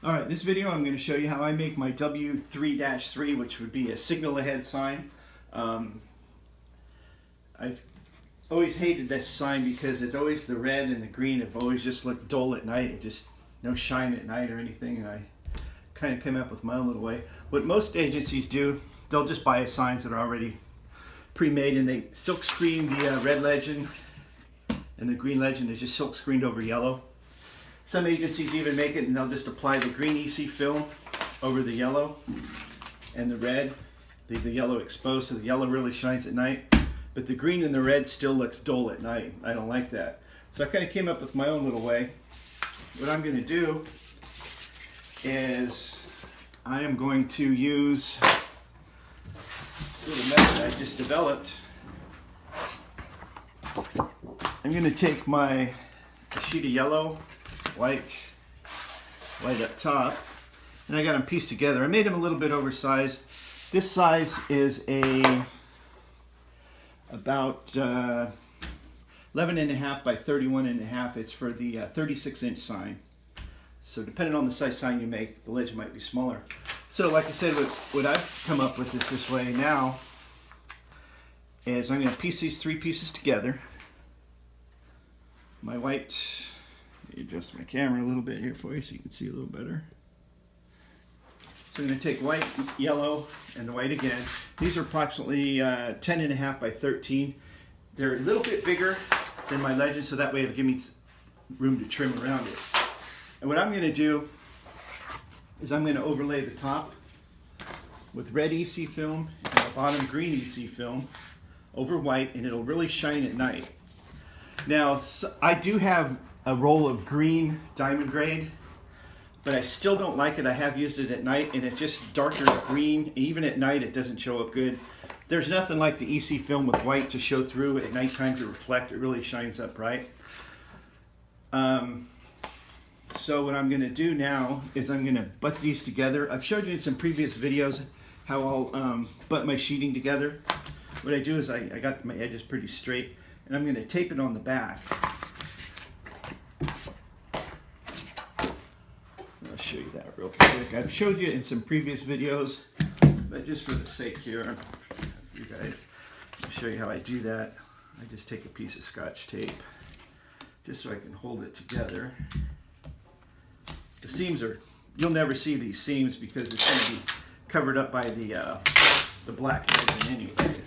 Alright, this video I'm going to show you how I make my W3-3, which would be a signal ahead sign. I've always hated this sign because it's always the red and the green have always just looked dull at night. It just no shine at night or anything, and I kind of came up with my own little way. What most agencies do, they'll just buy signs that are already pre-made, and they silk screen the red legend, and the green legend is just silk screened over yellow. Some agencies even make it and they'll just apply the green EC film over the yellow and the red. Leave the yellow exposed so the yellow really shines at night. But the green and the red still looks dull at night. I don't like that. So I kind of came up with my own little way. What I'm going to do is I am going to use a little method I just developed. I'm going to take my sheet of yellow, white up top, and I got them pieced together. I made them a little bit oversized. This size is about 11.5 by 31.5. It's for the 36-inch sign. So depending on the size sign you make, the legend might be smaller. So like I said, what I've come up with is this way now is I'm going to piece these three pieces together. My white, let me adjust my camera a little bit here for you so you can see a little better. So I'm going to take white, yellow, and the white again. These are approximately 10.5 by 13. They're a little bit bigger than my legend, so that way it'll give me room to trim around it. And what I'm going to do is I'm going to overlay the top with red EC film and the bottom green EC film over white, and it'll really shine at night. Now, I do have a roll of green diamond grade, but I still don't like it. I have used it at night, and it's just darker green. Even at night, it doesn't show up good. There's nothing like the EC film with white to show through at nighttime to reflect. It really shines up bright. So what I'm going to do now is I'm going to butt these together. I've showed you in some previous videos how I'll butt my sheeting together. What I do is I got my edges pretty straight, and I'm going to tape it on the back. I'll show you that real quick. I've showed you in some previous videos, but just for the sake here, you guys, I'll show you how I do that. I just take a piece of Scotch tape just so I can hold it together. The seams are, you'll never see these seams because it's going to be covered up by the black resin anyways.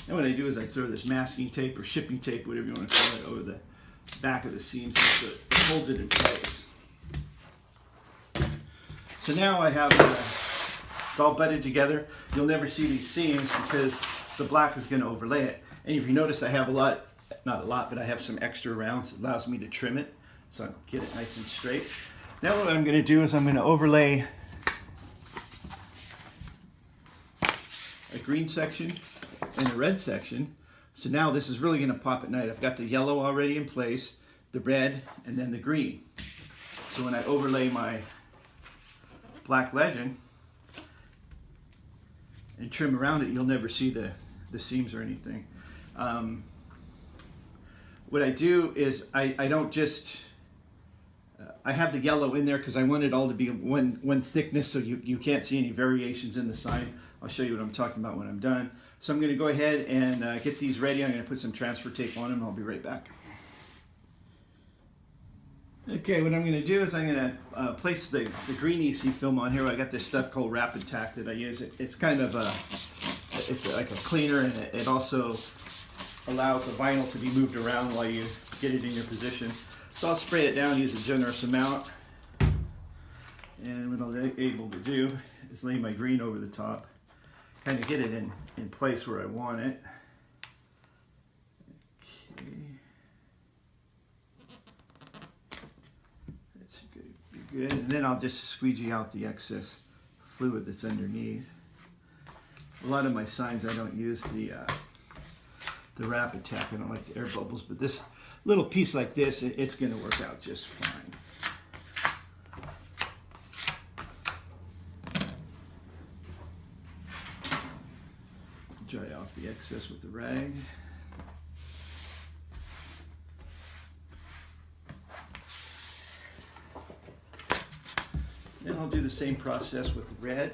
And what I do is I throw this masking tape or shipping tape, whatever you want to call it, over the back of the seams so it holds it in place. So now I have it's all butted together. You'll never see these seams because the black is going to overlay it. And if you notice, I have not a lot, but I have some extra rounds. It allows me to trim it so I get it nice and straight. Now what I'm going to do is I'm going to overlay a green section and a red section. So now this is really going to pop at night. I've got the yellow already in place, the red, and then the green. So when I overlay my black legend and trim around it, you'll never see the seams or anything. What I do is I don't just I have the yellow in there because I want it all to be one thickness so you can't see any variations in the sign. I'll show you what I'm talking about when I'm done. So I'm going to go ahead and get these ready. I'm going to put some transfer tape on them. I'll be right back. Okay, what I'm going to do is I'm going to place the green EC film on here. I got this stuff called Rapid Tack that I use. It's kind of it's like a cleaner, and it also allows the vinyl to be moved around while you get it in your position. So I'll spray it down, use a generous amount. And what I'm able to do is lay my green over the top, kind of get it in place where I want it. Okay. That should be good. And then I'll just squeegee out the excess fluid that's underneath. A lot of my signs I don't use the Rapid Tack. I don't like the air bubbles, but this little piece like this, it's going to work out just fine. dry off the excess with the rag. Then I'll do the same process with the red.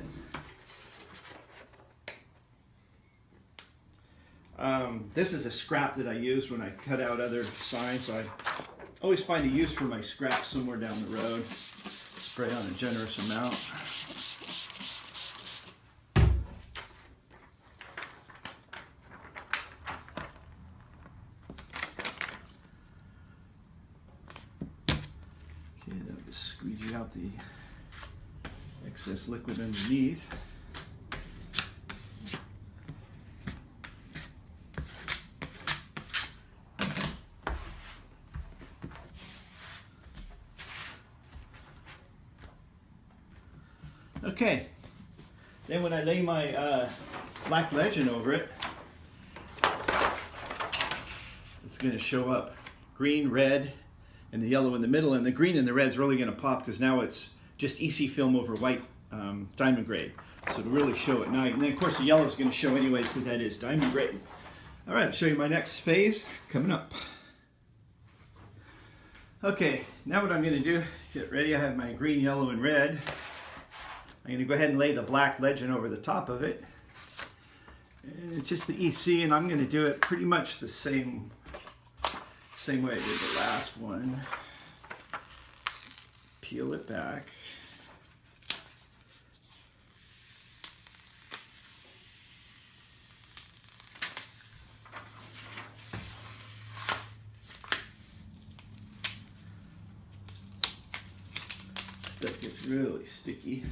This is a scrap that I use when I cut out other signs. So I always find a use for my scrap somewhere down the road. Spray on a generous amount. Okay, that'll just squeegee out the excess liquid underneath. Okay, then when I lay my black legend over it, it's going to show up green, red, and the yellow in the middle, and the green and the red is really going to pop because now it's just EC film over white diamond grade. So to really show at night, and then of course the yellow is going to show anyways because that is diamond grade. All right, I'll show you my next phase coming up. Okay, now what I'm going to do, get ready, I have my green, yellow, and red. I'm going to go ahead and lay the black legend over the top of it. And it's just the EC, and I'm going to do it pretty much the same way I did the last one. Peel it back. Stuff gets really sticky.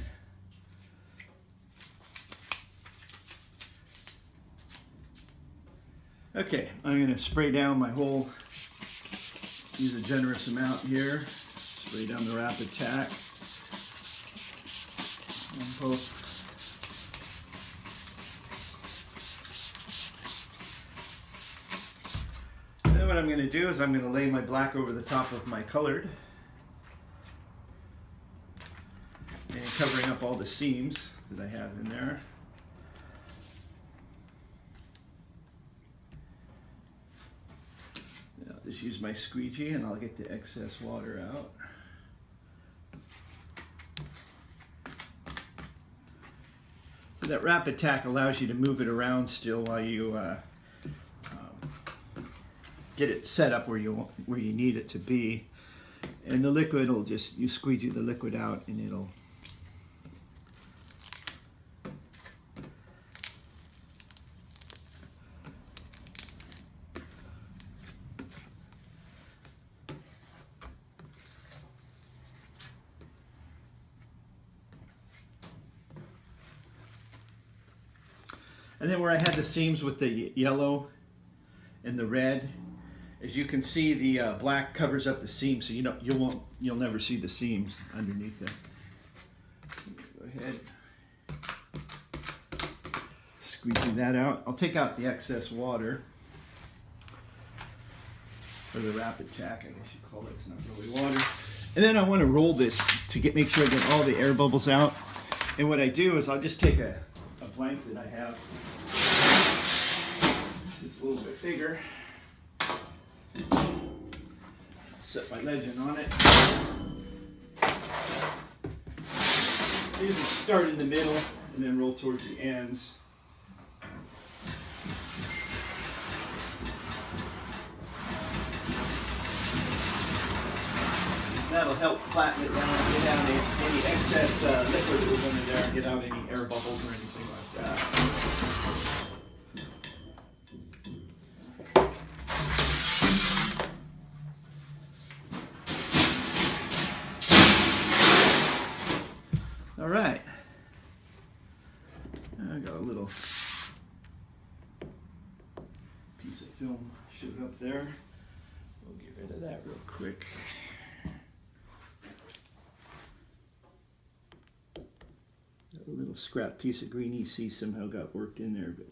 Okay, I'm going to spray down my whole, use a generous amount here, spray down the Rapid Tack. And then what I'm going to do is I'm going to lay my black over the top of my colored, and covering up all the seams that I have in there. Just use my squeegee and I'll get the excess water out. So that Rapid Tack allows you to move it around still while you get it set up where you need it to be. And the liquid will just, you squeegee the liquid out and it'll And then where I had the seams with the yellow and the red, as you can see, the black covers up the seams, so you'll never see the seams underneath them. Go ahead, squeegee that out. I'll take out the excess water, or the Rapid Tack, I guess you call it. It's not really water. And then I want to roll this to make sure I get all the air bubbles out. And what I do is I'll just take a blank that I have. It's a little bit bigger. Set my legend on it. Usually start in the middle and then roll towards the ends. That'll help flatten it down and get out any excess liquid that was under there and get out any air bubbles or anything like that. All right. I got a little piece of film showed up there. We'll get rid of that real quick. A little scrap piece of green EC somehow got worked in there, but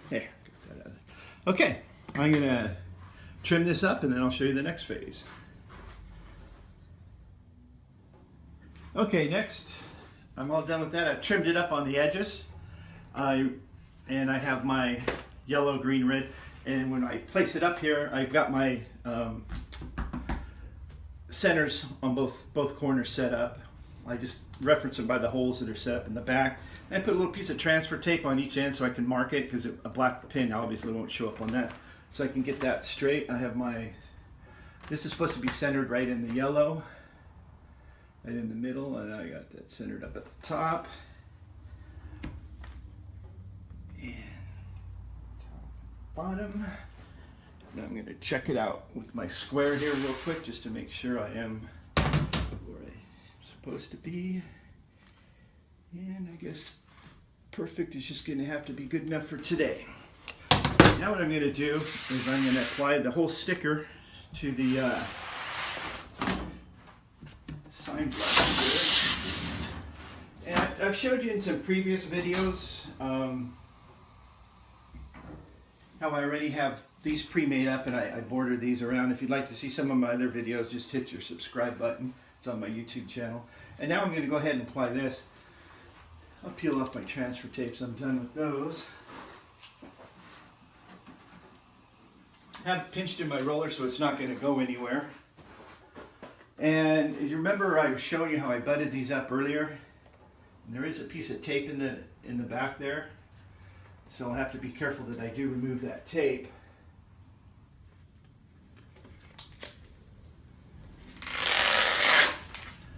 there, get that out of there. Okay, I'm gonna trim this up and then I'll show you the next phase. Okay, next, I'm all done with that. I've trimmed it up on the edges. And I have my yellow, green, red. And when I place it up here, I've got my centers on both corners set up. I just reference them by the holes that are set up in the back. And I put a little piece of transfer tape on each end so I can mark it, because a black pin obviously won't show up on that. So I can get that straight. I have this is supposed to be centered right in the yellow, right in the middle, and I got that centered up at the top. And bottom. Now I'm going to check it out with my square here real quick, just to make sure I am where I'm supposed to be. And I guess perfect is just going to have to be good enough for today. Now what I'm going to do is I'm going to apply the whole sticker to the sign block here. And I've showed you in some previous videos how I already have these pre-made up, and I border these around. If you'd like to see some of my other videos, just hit your subscribe button. It's on my YouTube channel. And now I'm going to go ahead and apply this. I'll peel off my transfer tapes. I'm done with those. I have it pinched in my roller so it's not going to go anywhere. And if you remember, I was showing you how I butted these up earlier. And there is a piece of tape in the back there. So I'll have to be careful that I do remove that tape.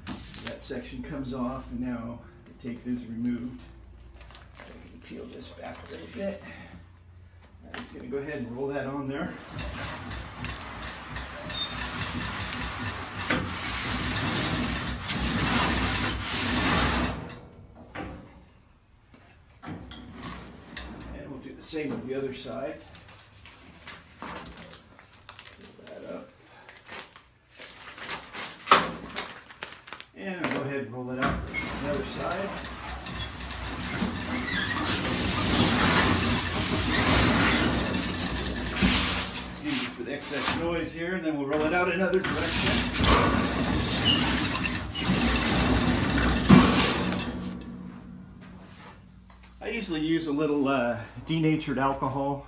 That section comes off, and now the tape is removed. I can peel this back a little bit. I'm just going to go ahead and roll that on there. And we'll do the same with the other side. Pull that up. And I'll go ahead and roll it out on the other side. For the excess noise here, and then we'll roll it out another direction. I usually use a little denatured alcohol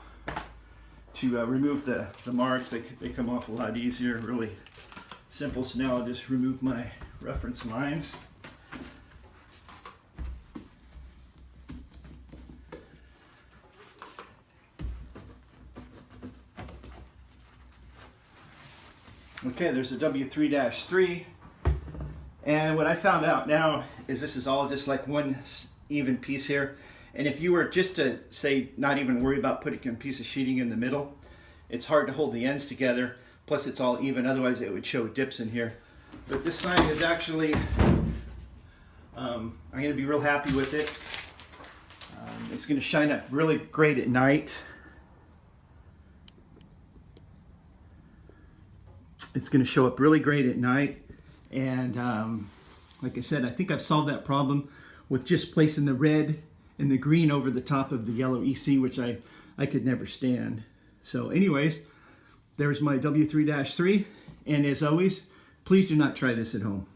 to remove the marks. They come off a lot easier, really simple. So now I'll just remove my reference lines. Okay, there's a W3-3, and what I found out now is this is all just like one even piece here. And if you were just to say not even worry about putting a piece of sheeting in the middle, it's hard to hold the ends together. Plus it's all even, otherwise it would show dips in here. But this sign is actually, I'm going to be real happy with it. It's going to shine up really great at night. It's going to show up really great at night, and like I said, I think I've solved that problem with just placing the red and the green over the top of the yellow EC, which I could never stand. So anyways, there's my W3-3, and as always, please do not try this at home.